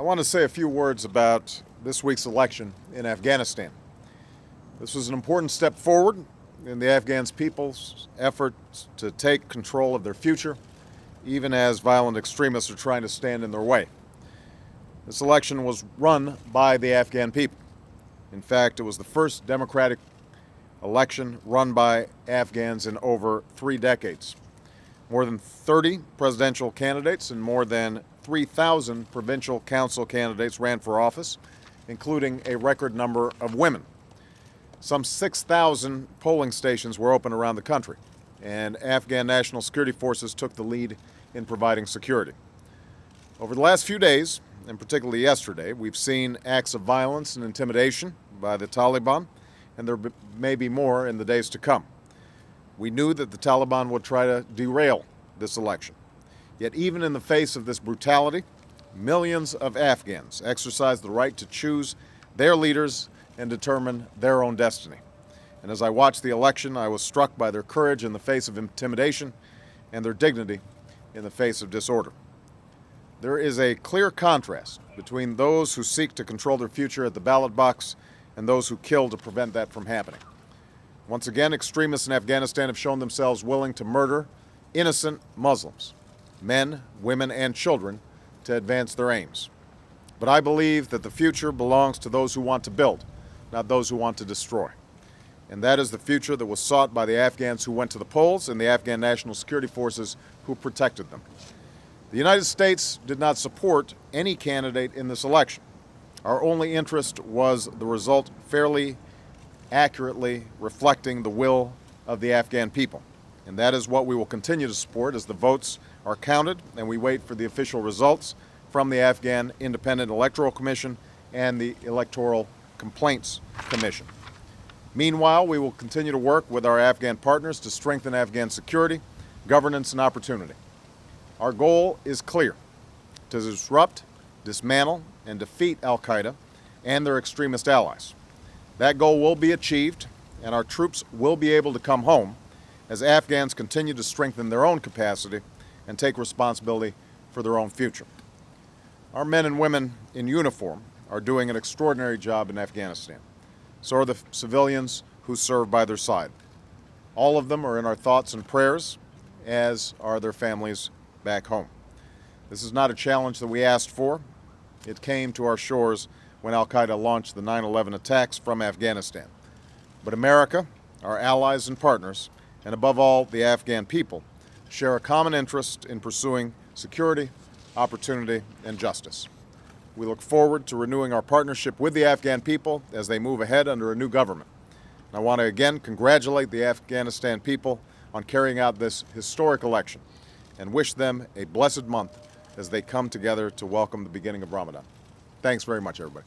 I want to say a few words about this week's election in Afghanistan. This was an important step forward in the Afghan people's efforts to take control of their future, even as violent extremists are trying to stand in their way. This election was run by the Afghan people. In fact, it was the first democratic election run by Afghans in over 3 decades. More than 30 presidential candidates and more than 3,000 provincial council candidates ran for office, including a record number of women. Some 6,000 polling stations were open around the country, and Afghan national security forces took the lead in providing security. Over the last few days, and particularly yesterday, we've seen acts of violence and intimidation by the Taliban, and there may be more in the days to come. We knew that the Taliban would try to derail this election. Yet even in the face of this brutality, millions of Afghans exercised the right to choose their leaders and determine their own destiny. And as I watched the election, I was struck by their courage in the face of intimidation and their dignity in the face of disorder. There is a clear contrast between those who seek to control their future at the ballot box and those who kill to prevent that from happening. Once again, extremists in Afghanistan have shown themselves willing to murder innocent Muslims, men, women, and children, to advance their aims. But I believe that the future belongs to those who want to build, not those who want to destroy. And that is the future that was sought by the Afghans who went to the polls and the Afghan national security forces who protected them. The United States did not support any candidate in this election. Our only interest was the result fairly accurately reflecting the will of the Afghan people. And that is what we will continue to support as the votes are counted and we wait for the official results from the Afghan Independent Electoral Commission and the Electoral Complaints Commission. Meanwhile, we will continue to work with our Afghan partners to strengthen Afghan security, governance, and opportunity. Our goal is clear: to disrupt, dismantle, and defeat al-Qaeda and their extremist allies. That goal will be achieved, and our troops will be able to come home as Afghans continue to strengthen their own capacity and take responsibility for their own future. Our men and women in uniform are doing an extraordinary job in Afghanistan. So are the civilians who serve by their side. All of them are in our thoughts and prayers, as are their families back home. This is not a challenge that we asked for. It came to our shores when al-Qaeda launched the 9/11 attacks from Afghanistan. But America, our allies and partners, and above all, the Afghan people, share a common interest in pursuing security, opportunity, and justice. We look forward to renewing our partnership with the Afghan people as they move ahead under a new government. And I want to again congratulate the Afghanistan people on carrying out this historic election and wish them a blessed month as they come together to welcome the beginning of Ramadan. Thanks very much, everybody.